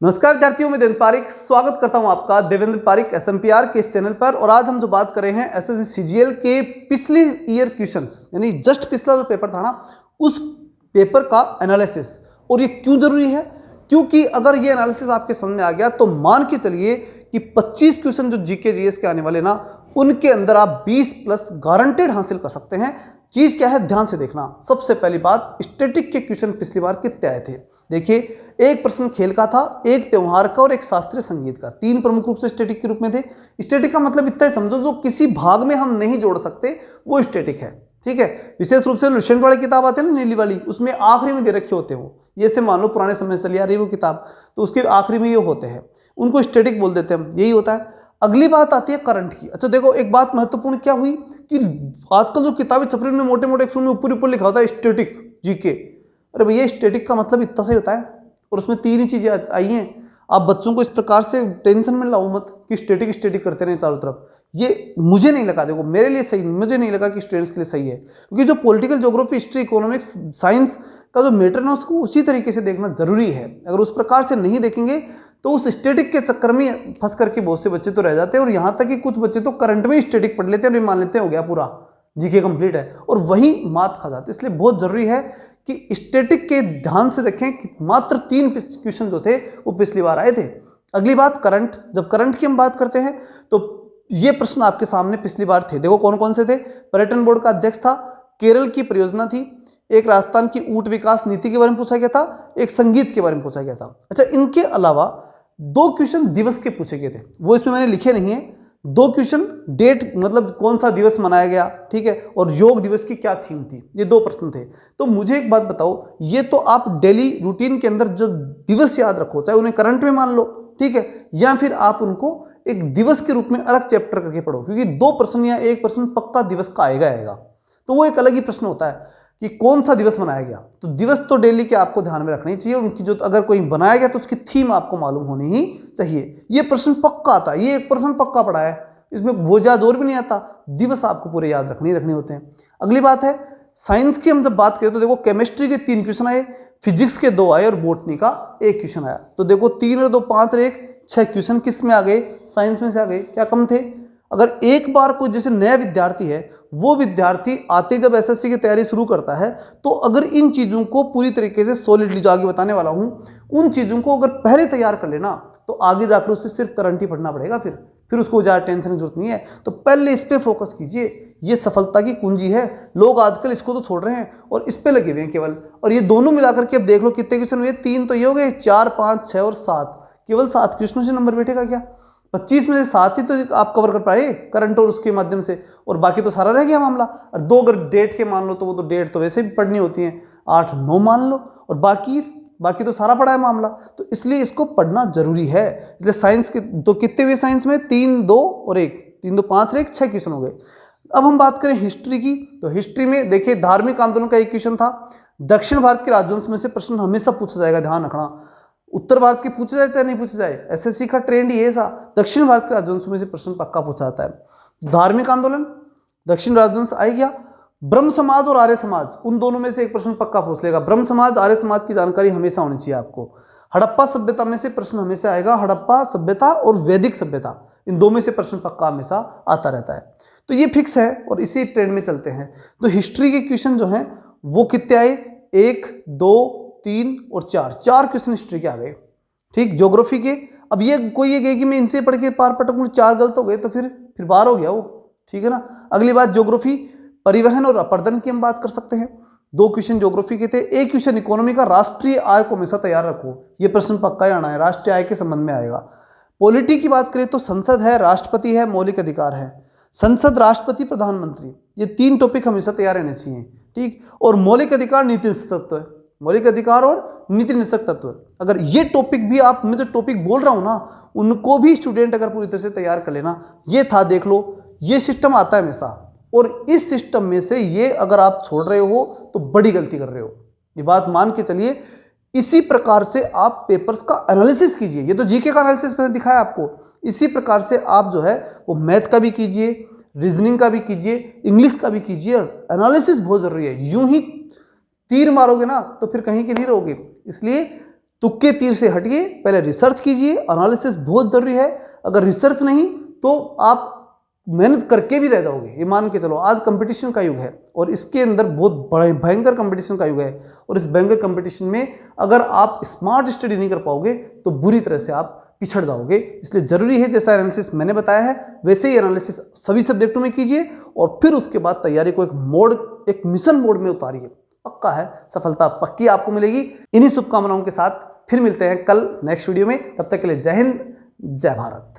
नमस्कार विद्यार्थियों, मैं देवेंद्र पारिक स्वागत करता हूं आपका देवेंद्र पारिक एसएमपीआर के इस चैनल पर। और आज हम जो बात कर रहे हैं एसएससी सीजीएल के पिछले ईयर क्वेश्चंस, यानी जस्ट पिछला जो पेपर था ना, उस पेपर का एनालिसिस। और ये क्यों जरूरी है? क्योंकि अगर ये एनालिसिस आपके समझ में आ गया तो मान के चलिए कि 25 क्वेश्चन जो जीके जीएस के आने वाले ना, उनके अंदर आप 20+ गारंटेड हासिल कर सकते हैं। चीज क्या है, ध्यान से देखना। सबसे पहली बात, स्टैटिक के क्वेश्चन पिछली बार कितने आए थे? देखिए, एक प्रश्न खेल का था, एक त्योहार का और एक शास्त्रीय संगीत का। तीन प्रमुख रूप से स्टैटिक के रूप में थे। स्टैटिक का मतलब इतना ही समझो, जो किसी भाग में हम नहीं जोड़ सकते वो स्टैटिक है। ठीक है, विशेष रूप से लुसेंट वाली किताब आती है ना, नीली वाली, उसमें आखिरी में दे रखे होते हैं। ये से मान लो पुराने समय से चली आ रही वो किताब, तो उसके आखिरी में ये होते हैं, उनको स्टैटिक बोल देते हैं हम। यही होता है। अगली बात आती है करंट की। अच्छा देखो, एक बात महत्वपूर्ण क्या हुई कि आजकल जो किताबें छप रही में मोटे मोटे अक्षरों में ऊपर ऊपर लिखा होता है स्टैटिक जीके। अरे भैया, स्टैटिक का मतलब इतना सही होता है, और उसमें तीन ही चीजें आई हैं। आप बच्चों को इस प्रकार से टेंशन में लाओ मत कि स्टैटिक स्टैटिक करते रहे चारों तरफ। ये मुझे नहीं लगा, देखो मेरे लिए सही, मुझे नहीं लगा कि स्टूडेंट्स के लिए सही है। क्योंकि जो political geography, history, economics, science का जो मैटर है उसको उसी तरीके से देखना जरूरी है। अगर उस प्रकार से नहीं देखेंगे तो उस स्टैटिक के चक्कर में फंस करके बहुत से बच्चे तो रह जाते हैं। और यहाँ तक कि कुछ बच्चे तो करंट में स्टैटिक पढ़ लेते हैं और मान लेते हैं हो गया पूरा जीके कंप्लीट है, और वही मात खा जाते। इसलिए बहुत जरूरी है कि स्टैटिक के ध्यान से देखें कि मात्र 3 क्वेश्चन जो थे वो पिछली बार आए थे। अगली बात करंट। जब करंट की हम बात करते हैं तो ये प्रश्न आपके सामने पिछली बार थे। देखो कौन कौन से थे। पर्यटन बोर्ड का अध्यक्ष था, केरल की परियोजना थी, एक राजस्थान की ऊंट विकास नीति के बारे में पूछा गया था, एक संगीत के बारे में पूछा गया था। अच्छा, इनके अलावा 2 क्वेश्चन दिवस के पूछे गए थे, वो इसमें मैंने लिखे नहीं है। 2 क्वेश्चन डेट, मतलब कौन सा दिवस मनाया गया, ठीक है, और योग दिवस की क्या थीम थी, ये 2 प्रश्न थे। तो मुझे एक बात बताओ, ये तो आप डेली रूटीन के अंदर जो दिवस याद रखो, चाहे उन्हें करंट में मान लो, ठीक है, या फिर आप उनको एक दिवस के रूप में अलग चैप्टर करके पढ़ो, क्योंकि 2 प्रश्न या 1 प्रश्न पक्का दिवस का आएगा। तो वो एक अलग ही प्रश्न होता है कि कौन सा दिवस मनाया गया। तो दिवस तो डेली के आपको ध्यान में रखनी चाहिए, उनकी जो अगर कोई बनाया गया तो उसकी थीम आपको मालूम होनी ही चाहिए। ये प्रश्न पक्का आता है, ये एक प्रश्न पक्का पड़ा है, इसमें वो ज्यादा और भी नहीं आता। दिवस आपको पूरे याद रखने होते हैं। अगली बात है साइंस की। हम जब बात करें तो देखो, केमिस्ट्री के 3 क्वेश्चन आए, फिजिक्स के 2 आए और बॉटनी का 1 क्वेश्चन आया। तो देखो 3 और 2 5 और 1 6 क्वेश्चन किस में आ गए? साइंस में से आ गए। क्या कम थे? अगर एक बार कोई जैसे नया विद्यार्थी है, वो विद्यार्थी आते जब एसएससी की तैयारी शुरू करता है, तो अगर इन चीज़ों को पूरी तरीके से सॉलिडली, जो आगे बताने वाला हूँ, उन चीज़ों को अगर पहले तैयार कर लेना तो आगे जाकर उससे सिर्फ करंट ही पढ़ना पड़ेगा। फिर उसको ज़्यादा टेंशन की जरूरत नहीं है। तो पहले इस पर फोकस कीजिए, ये सफलता की कुंजी है। लोग आजकल इसको तो छोड़ रहे हैं और इस पर लगे हुए हैं केवल। और ये दोनों मिलाकर के अब देख लो कितने क्वेश्चन हुए। 3 तो ये हो गए, 4 5 6 और 7, केवल 7 क्वेश्चनों से नंबर बैठेगा क्या? 25 में से 7 ही तो आप कवर कर पाए करंट और उसके माध्यम से, और बाकी तो सारा रह गया मामला। और 2 अगर डेट के मान लो तो वो तो डेट तो वैसे भी पढ़नी होती है, 8 9 मान लो, और बाकी तो सारा पड़ा है मामला। तो इसलिए इसको पढ़ना जरूरी है। इसलिए साइंस के तो कितने हुए साइंस में? 3 2 और 1, 3 2 5 और 1 6 क्वेश्चन हो गए। अब हम बात करें हिस्ट्री की। तो हिस्ट्री में देखिए, धार्मिक आंदोलन का 1 क्वेश्चन था। दक्षिण भारत के राजवंश में से प्रश्न हमेशा पूछा जाएगा, ध्यान रखना। उत्तर भारत के पूछे जाए चाहे नहीं पूछे जाए, एसएससी का ट्रेंड ये सा, दक्षिण भारत के राजवंश में से प्रश्न पक्का पूछा जाता है। धार्मिक आंदोलन, दक्षिण राजवंश आ गया। ब्रह्म समाज और आर्य समाज, उन दोनों में से एक प्रश्न पक्का पूछ लेगा। ब्रह्म समाज, आर्य समाज की जानकारी हमेशा होनी चाहिए आपको। हड़प्पा सभ्यता में से प्रश्न हमेशा आएगा। हड़प्पा सभ्यता और वैदिक सभ्यता, इन 2 में से प्रश्न पक्का हमेशा आता रहता है। तो ये फिक्स है और इसी ट्रेंड में चलते हैं। तो हिस्ट्री के क्वेश्चन जो हैं वो कितने आए? 1 2 3 और 4 क्वेश्चन हिस्ट्री के आ गए। ठीक, ज्योग्राफी के अब ये कोई ये गए कि मैं इनसे पढ़ के पार पटक 4 गलत हो गए तो फिर बार हो गया वो, ठीक है ना। अगली बात, ज्योग्राफी, परिवहन और अपर्दन की हम बात कर सकते हैं। 2 क्वेश्चन ज्योग्राफी के थे। 1 क्वेश्चन इकोनॉमी का, राष्ट्रीय आय को हमेशा तैयार रखो, ये प्रश्न पक्का ही आना है, राष्ट्रीय आय के संबंध में आएगा। पॉलिटी की बात करें तो संसद है, राष्ट्रपति है, मौलिक अधिकार है। संसद, राष्ट्रपति, प्रधानमंत्री, ये 3 टॉपिक हमेशा तैयार रहने चाहिए, ठीक। और मौलिक अधिकार, नीति तत्व है, मौलिक अधिकार और नीति निषेध तत्व। अगर ये टॉपिक भी, आप मैं जो टॉपिक बोल रहा हूं ना, उनको भी स्टूडेंट अगर पूरी तरह से तैयार कर लेना, ये था, देख लो, ये सिस्टम आता है हमेशा। और इस सिस्टम में से ये अगर आप छोड़ रहे हो तो बड़ी गलती कर रहे हो, ये बात मान के चलिए। इसी प्रकार से आप पेपर्स का एनालिसिस कीजिए। ये तो जीके का एनालिसिस मैंने दिखाया आपको। इसी प्रकार से आप जो है वो मैथ का भी कीजिए, रीजनिंग का भी कीजिए, इंग्लिश का भी कीजिए। एनालिसिस बहुत जरूरी है। यूं ही तीर मारोगे ना तो फिर कहीं के नहीं रहोगे। इसलिए तुक्के तीर से हटिए, पहले रिसर्च कीजिए। एनालिसिस बहुत जरूरी है। अगर रिसर्च नहीं तो आप मेहनत करके भी रह जाओगे। ये मान के चलो, आज कंपटीशन का युग है और इसके अंदर बहुत बड़ा भयंकर कंपटीशन का युग है। और इस भयंकर कंपटीशन में अगर आप स्मार्ट स्टडी नहीं कर पाओगे तो बुरी तरह से आप पिछड़ जाओगे। इसलिए जरूरी है जैसा एनालिसिस मैंने बताया है वैसे ही एनालिसिस सभी सब्जेक्टों में कीजिए और फिर उसके बाद तैयारी को एक मिशन मोड में उतारिए। पक्का है, सफलता पक्की आपको मिलेगी। इन्हीं शुभकामनाओं के साथ फिर मिलते हैं कल नेक्स्ट वीडियो में। तब तक के लिए जय हिंद, जय भारत।